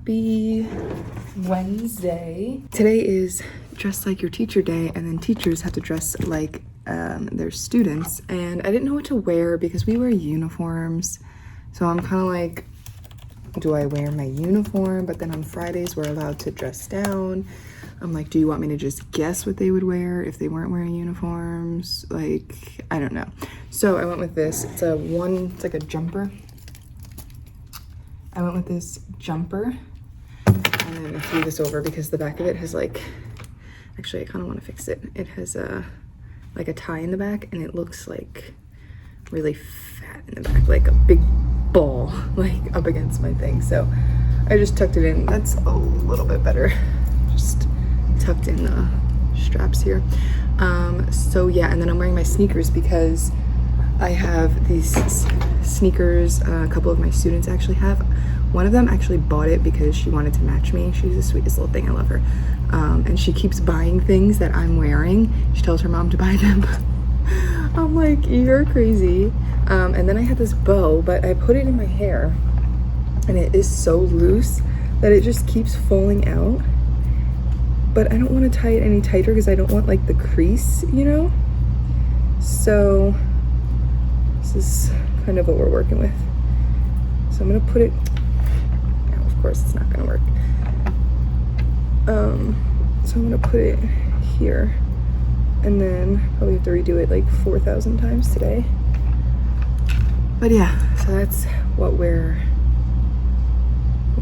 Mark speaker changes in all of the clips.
Speaker 1: Happy Wednesday. Today is dress like your teacher day, and then teachers have to dress like their students. And I didn't know what to wear because we wear uniforms. So I'm kind of like, do I wear my uniform? But then on Fridays, we're allowed to dress down. I'm like, do you want me to just guess what they would wear if they weren't wearing uniforms? Like, I don't know. So I went with this. It's like a jumper. I went with this jumper, and then I threw this over because the back of it has like, actually I kind of want to fix it. It has like a tie in the back, and it looks like really fat in the back, like a big ball like up against my thing. So I just tucked it in. That's a little bit better. Just tucked in the straps here. So yeah, and then I'm wearing my sneakers because I have these sneakers a couple of my students actually have. One of them actually bought it because she wanted to match me. She's the sweetest little thing. I love her. And she keeps buying things that I'm wearing. She tells her mom to buy them. I'm like, you're crazy. And then I had this bow, but I put it in my hair, and it is so loose that it just keeps falling out. But I don't want to tie it any tighter because I don't want like the crease, you know? So this is kind of what we're working with. So I'm gonna put it, now of course it's not gonna work. So I'm gonna put it here, and then probably have to redo it like 4,000 times today. But yeah, so that's what we're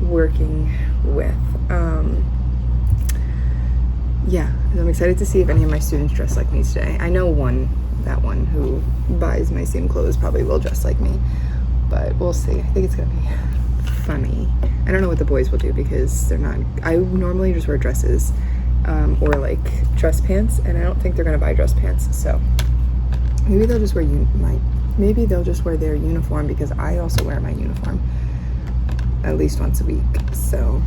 Speaker 1: working with. Yeah, I'm excited to see if any of my students dress like me today. I know that one who buys my same clothes probably will dress like me, but we'll see. I think it's gonna be funny. I don't know what the boys will do because they're not, I normally just wear dresses or like dress pants, and I don't think they're gonna buy dress pants. So maybe they'll just wear their uniform, because I also wear my uniform at least once a week. So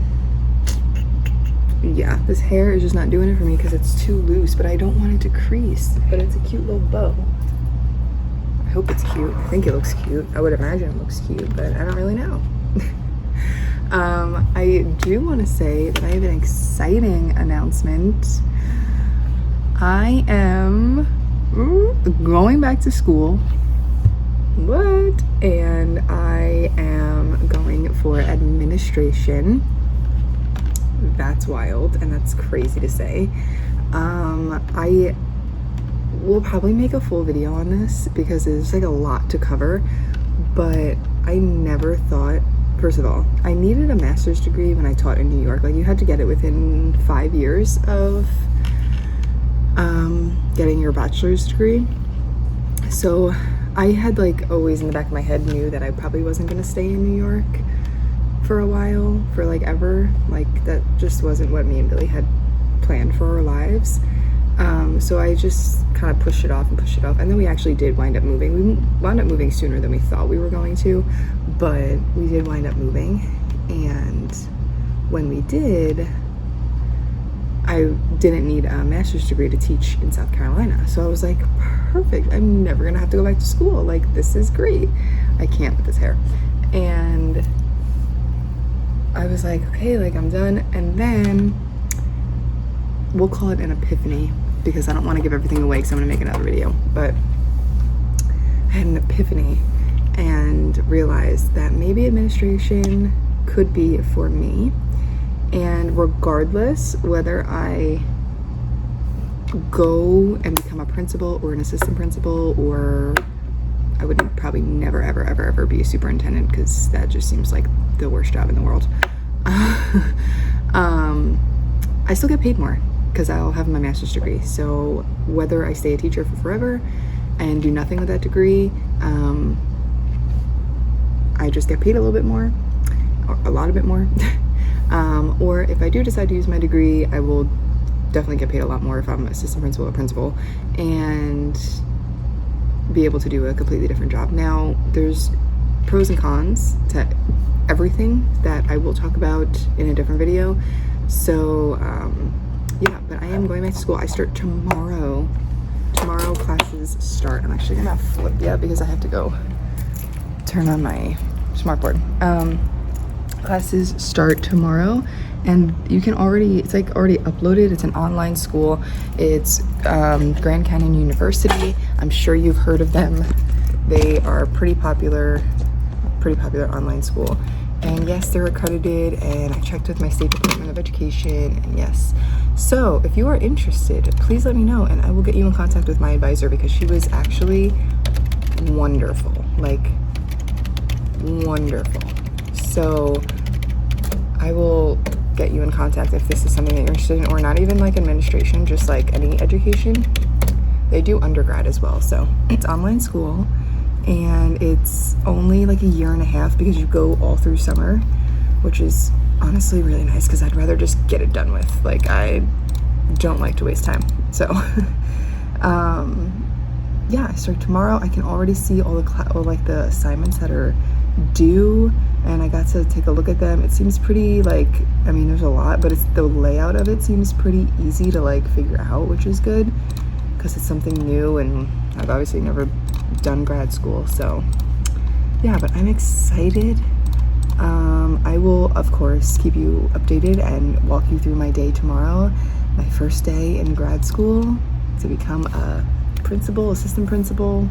Speaker 1: yeah, this hair is just not doing it for me because it's too loose, but I don't want it to crease. But it's a cute little bow. I hope it's cute. I think it looks cute. I would imagine it looks cute, but I don't really know. I do want to say that I have an exciting announcement. I am going back to school. What? And I am going for administration. That's wild, and that's crazy to say. I will probably make a full video on this because there's like a lot to cover, but I never thought, first of all, I needed a master's degree when I taught in New York. Like, you had to get it within 5 years of getting your bachelor's degree. So I had like always in the back of my head knew that I probably wasn't going to stay in New York for a while, for like ever. Like, that just wasn't what me and Billy had planned for our lives. So I just kind of pushed it off, and then we actually did wind up moving. We wound up moving sooner than we thought we were going to, but we did wind up moving. And when we did, I didn't need a master's degree to teach in South Carolina. So I was like, perfect, I'm never gonna have to go back to school. Like, this is great. I can't with this hair. And I was like, okay, like, I'm done. And then we'll call it an epiphany, because I don't want to give everything away because I'm going to make another video. But I had an epiphany and realized that maybe administration could be for me. And regardless whether I go and become a principal or an assistant principal, or I would probably never, ever, ever, ever be a superintendent, because that just seems like the worst job in the world. I still get paid more because I'll have my master's degree. So whether I stay a teacher for forever and do nothing with that degree, I just get paid a little bit more, or a lot bit more. Or if I do decide to use my degree, I will definitely get paid a lot more if I'm assistant principal or principal, and be able to do a completely different job. Now, there's pros and cons to everything that I will talk about in a different video. So yeah, but I am going back to school. I start tomorrow. Tomorrow classes start. I'm actually gonna flip because I have to go turn on my smartboard. Classes start tomorrow, and you can already, it's like already uploaded. It's an online school. It's Grand Canyon University. I'm sure you've heard of them. They are pretty popular online school. And yes, they're accredited, and I checked with my State Department of Education, and yes. So if you are interested, please let me know, and I will get you in contact with my advisor, because she was actually wonderful, like wonderful. So I will get you in contact if this is something that you're interested in, or not even like administration, just like any education. They do undergrad as well. So it's online school, and it's only like a year and a half because you go all through summer, which is honestly really nice because I'd rather just get it done with. Like, I don't like to waste time. So yeah, I start tomorrow. I can already see all the assignments that are due, and I got to take a look at them. It seems pretty, like, I mean, there's a lot, but it's the layout of it seems pretty easy to like figure out, which is good because it's something new, and I've obviously never done grad school. So yeah, but I'm excited. I will of course keep you updated and walk you through my day tomorrow, my first day in grad school to become a principal, assistant principal,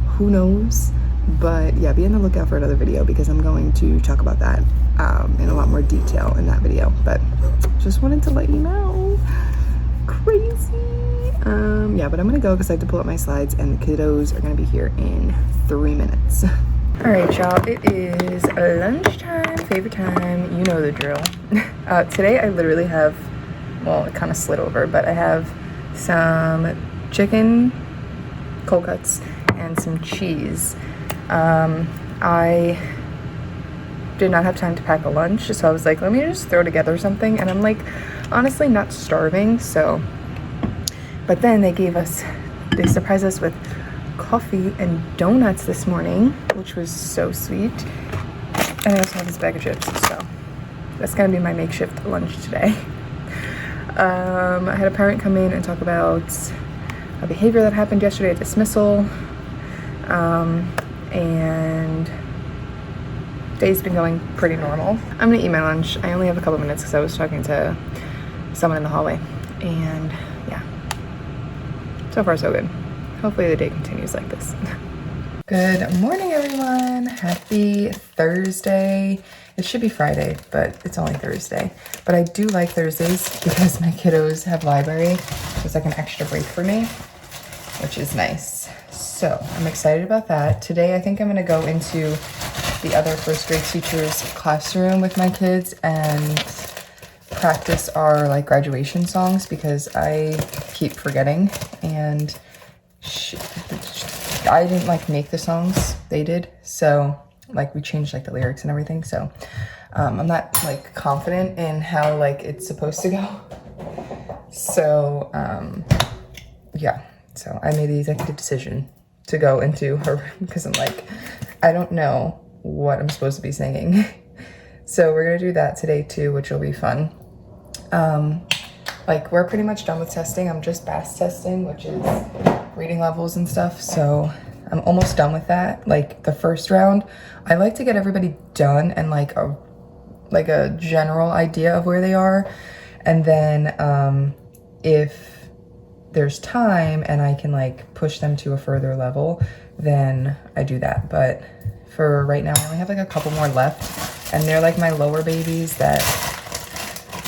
Speaker 1: who knows. But yeah, be on the lookout for another video because I'm going to talk about that in a lot more detail in that video. But just wanted to let you know. Crazy. Yeah, but I'm gonna go because I have to pull up my slides, and the kiddos are gonna be here in 3 minutes. All right, y'all, it is lunchtime, favorite time, you know the drill. Today I literally have, well, it kind of slid over, but I have some chicken cold cuts and some cheese. I did not have time to pack a lunch, so I was like, let me just throw together something, and I'm like, honestly not starving. So, but then they surprised us with coffee and donuts this morning, which was so sweet. And I also have this bag of chips, so that's gonna be my makeshift lunch today. I had a parent come in and talk about a behavior that happened yesterday at dismissal, and day's been going pretty normal. I'm gonna eat my lunch. I only have a couple minutes because I was talking to someone in the hallway, and yeah, so far so good. Hopefully the day continues like this. Good morning, everyone. Happy Thursday. It should be Friday, but it's only Thursday. But I do like Thursdays because my kiddos have library. It's like an extra break for me, which is nice. So I'm excited about that. Today, I think I'm gonna go into the other first grade teacher's classroom with my kids and practice our like graduation songs because I keep forgetting, and I didn't like make the songs, they did. So like we changed like the lyrics and everything. So I'm not like confident in how like it's supposed to go. So yeah, so I made the executive decision to go into her room because I'm like, I don't know what I'm supposed to be singing. So we're gonna do that today too, which will be fun. Like we're pretty much done with testing. I'm just BAS testing, which is reading levels and stuff. So I'm almost done with that. Like the first round, I like to get everybody done and like a general idea of where they are. And then if there's time and I can like push them to a further level, then I do that. But for right now, I only have like a couple more left, and they're like my lower babies that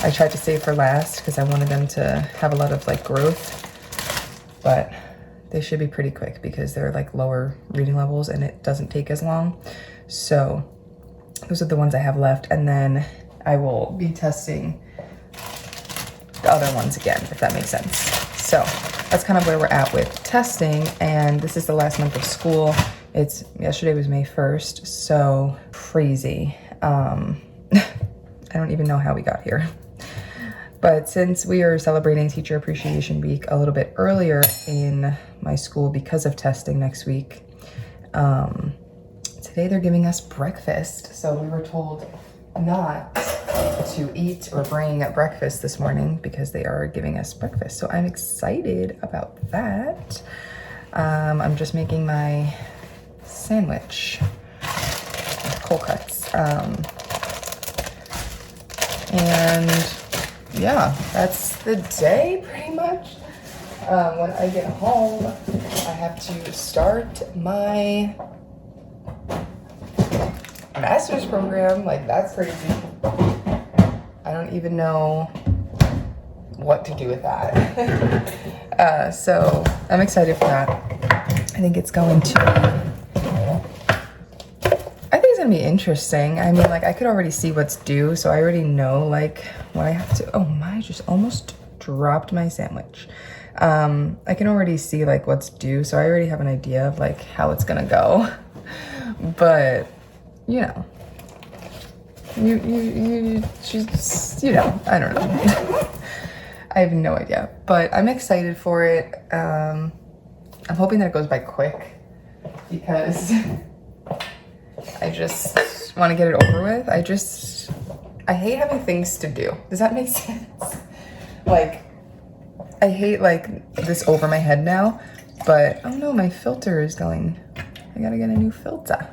Speaker 1: I tried to save for last because I wanted them to have a lot of like growth, but they should be pretty quick because they're like lower reading levels and it doesn't take as long. So those are the ones I have left, and then I will be testing the other ones again, if that makes sense. So that's kind of where we're at with testing, and this is the last month of school. Yesterday was May 1st, so crazy. I don't even know how we got here. But since we are celebrating Teacher Appreciation Week a little bit earlier in my school because of testing next week, today they're giving us breakfast. So we were told not to eat or bring breakfast this morning because they are giving us breakfast. So I'm excited about that. I'm just making my sandwich with cold cuts. And yeah, that's the day pretty much. When I get home, I have to start my master's program. Like, that's crazy. I don't even know what to do with that. So I'm excited for that. I think it's going to be interesting. I mean, like, I could already see what's due, so I already know like what I have to. Oh my, I just almost dropped my sandwich. I can already see like what's due, so I already have an idea of like how it's gonna go. But you know, she's, you know, I don't know. I have no idea, but I'm excited for it. I'm hoping that it goes by quick because I just want to get it over with. I hate having things to do. Does that make sense? Like, I hate like this over my head now, but oh no, my filter is going. I gotta get a new filter.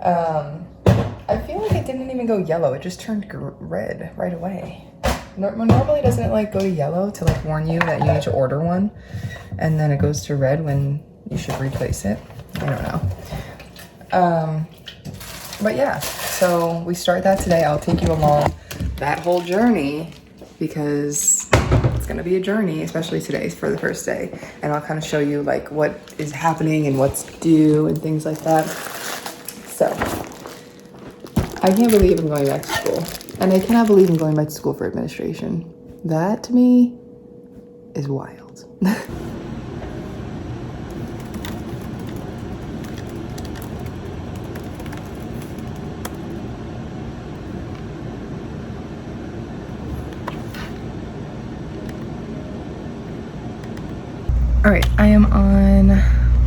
Speaker 1: I feel like it didn't even go yellow. It just turned red right away. Normally doesn't it like go to yellow to like warn you that you need to order one, and then it goes to red when you should replace it? I don't know. But yeah, so we start that today. I'll take you along that whole journey because it's gonna be a journey, especially today for the first day. And I'll kind of show you like what is happening and what's due and things like that. So I can't believe I'm going back to school. And I cannot believe I'm going back to school for administration. That to me is wild. All right, I am on,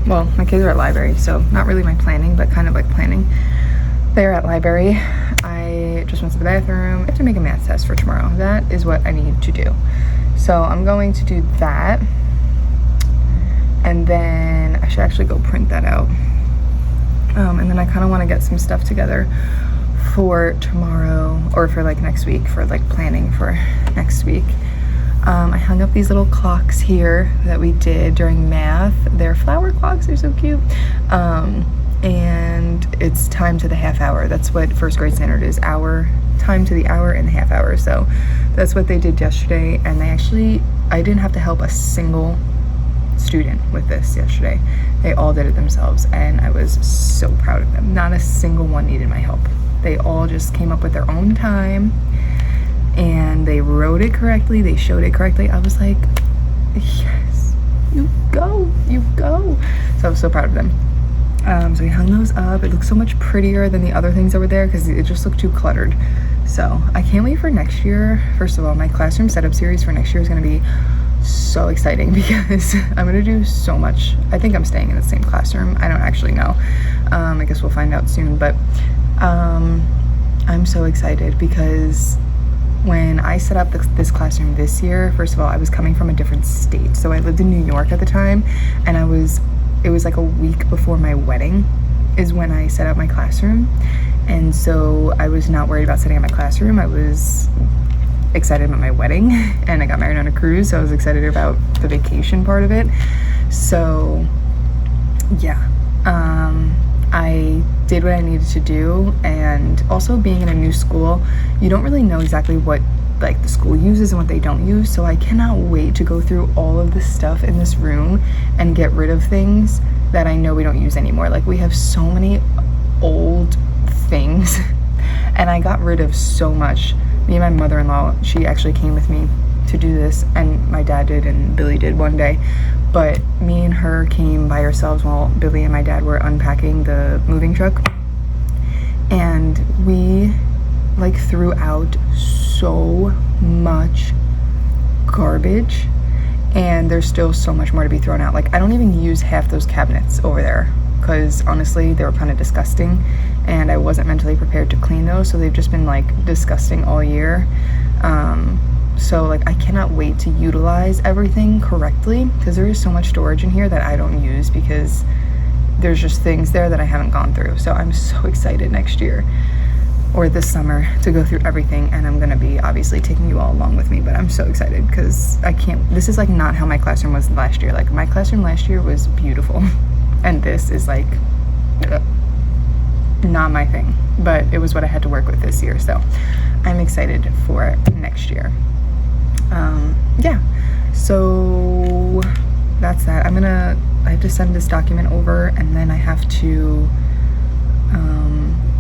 Speaker 1: well, my kids are at library, so not really my planning, but kind of like planning. They're at library. I just went to the bathroom. I have to make a math test for tomorrow. That is what I need to do. So I'm going to do that. And then I should actually go print that out. And then I kind of want to get some stuff together for tomorrow or for like next week, for like planning for next week. I hung up these little clocks here that we did during math. They're flower clocks, they're so cute. And it's time to the half hour. That's what first grade standard is, hour, time to the hour and the half hour. So that's what they did yesterday. And I didn't have to help a single student with this yesterday. They all did it themselves and I was so proud of them. Not a single one needed my help. They all just came up with their own time and they wrote it correctly, they showed it correctly. I was like, yes, you go. So I was so proud of them. So we hung those up. It looks so much prettier than the other things that were there because it just looked too cluttered. So I can't wait for next year. First of all, my classroom setup series for next year is going to be so exciting because I'm going to do so much. I think I'm staying in the same classroom. I don't actually know. I guess we'll find out soon. But I'm so excited because when I set up this classroom this year, first of all, I was coming from a different state. So I lived in New York at the time, and it was like a week before my wedding is when I set up my classroom. And so I was not worried about setting up my classroom. I was excited about my wedding and I got married on a cruise. So I was excited about the vacation part of it. So yeah, I did what I needed to do. And also being in a new school, you don't really know exactly what like the school uses and what they don't use. So I cannot wait to go through all of the stuff in this room and get rid of things that I know we don't use anymore. Like we have so many old things and I got rid of so much. Me and my mother-in-law, she actually came with me to do this, and my dad did and Billy did one day, but me and her came by ourselves while Billy and my dad were unpacking the moving truck, and we like threw out so much garbage, and there's still so much more to be thrown out. Like I don't even use half those cabinets over there because honestly they were kind of disgusting and I wasn't mentally prepared to clean those, so they've just been like disgusting all year. So like I cannot wait to utilize everything correctly because there is so much storage in here that I don't use because there's just things there that I haven't gone through. So I'm so excited next year. or this summer to go through everything, and I'm gonna be obviously taking you all along with me, but I'm so excited because this is like not how my classroom was last year. Like my classroom last year was beautiful and this is like not my thing, but it was what I had to work with this year, so I'm excited for next year. Yeah, so that's that. I have to send this document over, and then I have to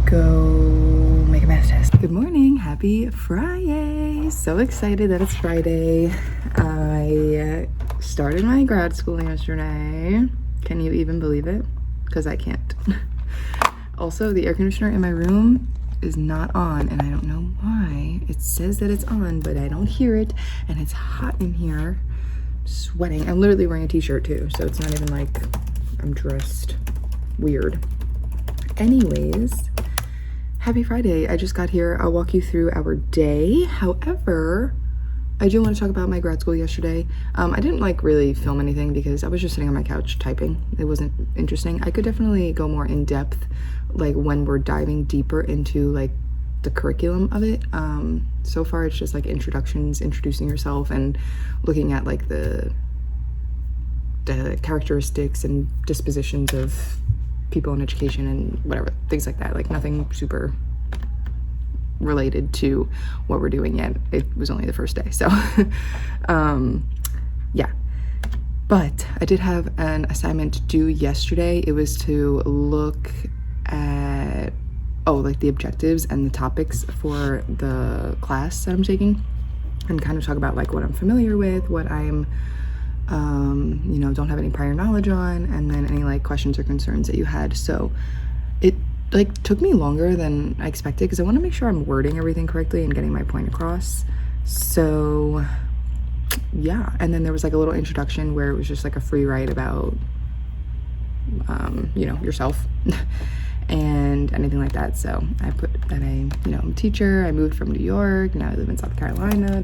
Speaker 1: go make a math test. Good morning, happy Friday. So excited that it's Friday. I started my grad school yesterday. Can you even believe it? Because I can't. Also, the air conditioner in my room is not on, and I don't know why. It says that it's on, but I don't hear it, and it's hot in here. I'm sweating. I'm literally wearing a t-shirt too, so it's not even like I'm dressed weird. Anyways, happy Friday. I just got here. I'll walk you through our day. However, I do want to talk about my grad school yesterday. I didn't like really film anything because I was just sitting on my couch typing. It wasn't interesting. I could definitely go more in depth, like when we're diving deeper into like the curriculum of it. So far it's just like introductions, introducing yourself, and looking at like the characteristics and dispositions of people in education and whatever, things like that. Like nothing super related to what we're doing yet. It was only the first day, so yeah. But I did have an assignment due yesterday. It was to look at like the objectives and the topics for the class that I'm taking, and kind of talk about like what I'm familiar with, what I'm don't have any prior knowledge on, and then any like questions or concerns that you had. So it like took me longer than I expected because I want to make sure I'm wording everything correctly and getting my point across. So yeah, and then there was like a little introduction where it was just like a free write about yourself and anything like that. So I put that I'm a teacher, I moved from New York, now I live in South Carolina,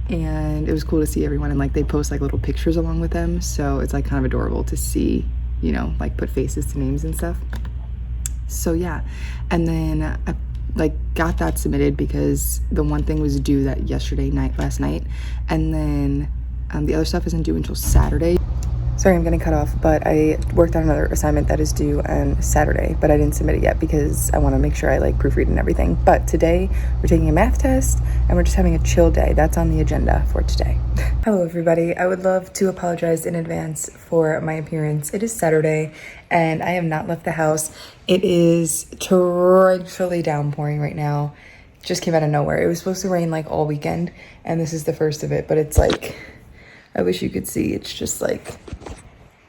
Speaker 1: and it was cool to see everyone, and like they post like little pictures along with them, so it's like kind of adorable to see, like put faces to names and stuff. So yeah, and then I like got that submitted because the one thing was due that last night, and then the other stuff isn't due until Saturday. Sorry, I'm getting cut off, but I worked on another assignment that is due on Saturday, but I didn't submit it yet because I want to make sure I like proofread and everything. But today we're taking a math test and we're just having a chill day. That's on the agenda for today. Hello, everybody. I would love to apologize in advance for my appearance. It is Saturday and I have not left the house. It is torrentially downpouring right now. Just came out of nowhere. It was supposed to rain like all weekend, and this is the first of it, but it's like, I wish you could see. It's just like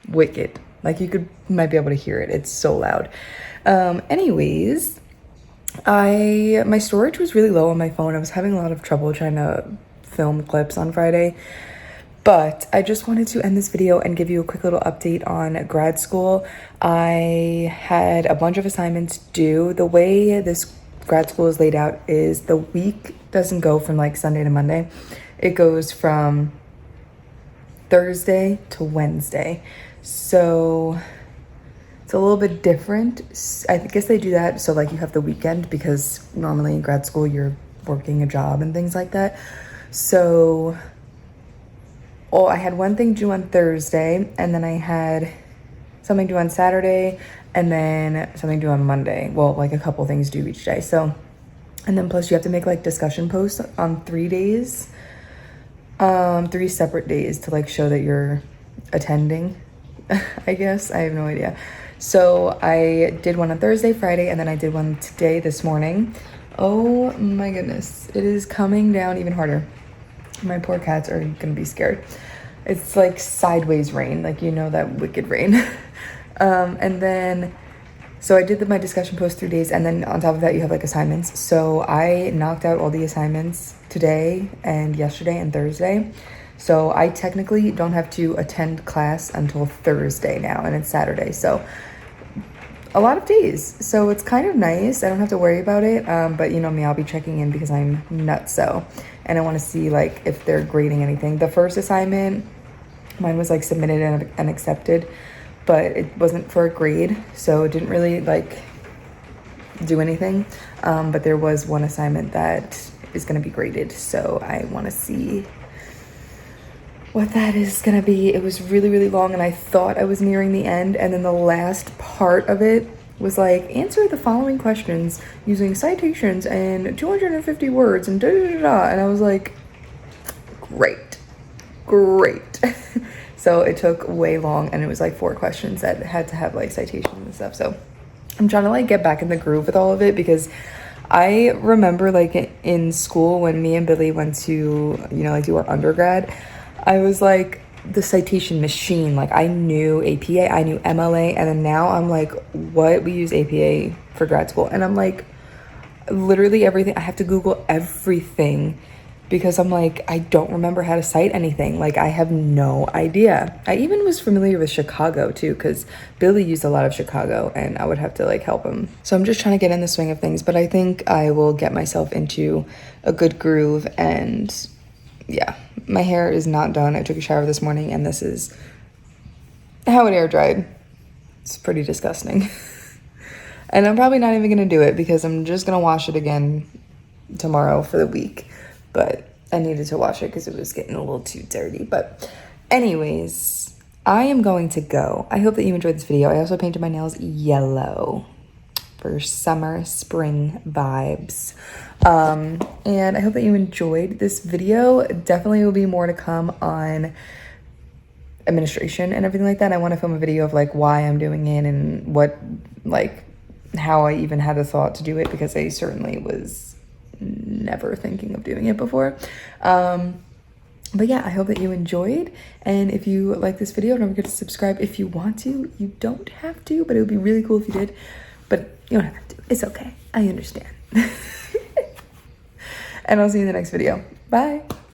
Speaker 1: wicked. Like you might be able to hear it. It's so loud. Anyways, my storage was really low on my phone. I was having a lot of trouble trying to film clips on Friday, but I just wanted to end this video and give you a quick little update on grad school. I had a bunch of assignments due. The way this grad school is laid out is the week doesn't go from like Sunday to Monday. It goes from Thursday to Wednesday. So it's a little bit different. I guess they do that so like you have the weekend, because normally in grad school you're working a job and things like that. So I had one thing due on Thursday, and then I had something due on Saturday, and then something due on Monday. Well, like a couple things due each day. So, and then plus you have to make like discussion posts on 3 days. 3 separate days to like show that you're attending, I guess. I have no idea. So I did one on Thursday, Friday, and then I did one today, this morning. Oh my goodness. It is coming down even harder. My poor cats are gonna be scared. It's like sideways rain, like that wicked rain. And then, so I did my discussion post 3 days, and then on top of that you have like assignments. So I knocked out all the assignments today and yesterday and Thursday. So I technically don't have to attend class until Thursday now, and it's Saturday. So a lot of days. So it's kind of nice. I don't have to worry about it. But me, I'll be checking in because I'm nutso. And I want to see like if they're grading anything. The first assignment, mine was like submitted and accepted, but it wasn't for a grade. So it didn't really like do anything. But there was one assignment that is going to be graded, so I want to see what that is going to be. It was really, really long, and I thought I was nearing the end, and then the last part of it was like, answer the following questions using citations and 250 words and da da da da. And I was like, great. So it took way long, and it was like 4 questions that had to have like citations and stuff. So I'm trying to like get back in the groove with all of it, because I remember like in school when me and Billy went to, you know, like do our undergrad, I was like the citation machine. Like I knew APA, I knew MLA, and then now I'm like, what? We use APA for grad school. And I'm like, literally everything. I have to Google everything because I'm like, I don't remember how to cite anything. Like I have no idea. I even was familiar with Chicago too, because Billy used a lot of Chicago and I would have to like help him. So I'm just trying to get in the swing of things, but I think I will get myself into a good groove. And yeah, my hair is not done. I took a shower this morning and this is how it air dried. It's pretty disgusting. And I'm probably not even gonna do it because I'm just gonna wash it again tomorrow for the week. But I needed to wash it because it was getting a little too dirty. But anyways, I am going to go. I hope that you enjoyed this video. I also painted my nails yellow for summer, spring vibes. And I hope that you enjoyed this video. Definitely will be more to come on administration and everything like that. I want to film a video of like why I'm doing it and what, like, how I even had the thought to do it, because I certainly was never thinking of doing it before. But yeah, I hope that you enjoyed, and if you like this video, don't forget to subscribe if you want to. You don't have to, but it would be really cool if you did, but you don't have to. It's okay, I understand. And I'll see you in the next video. Bye.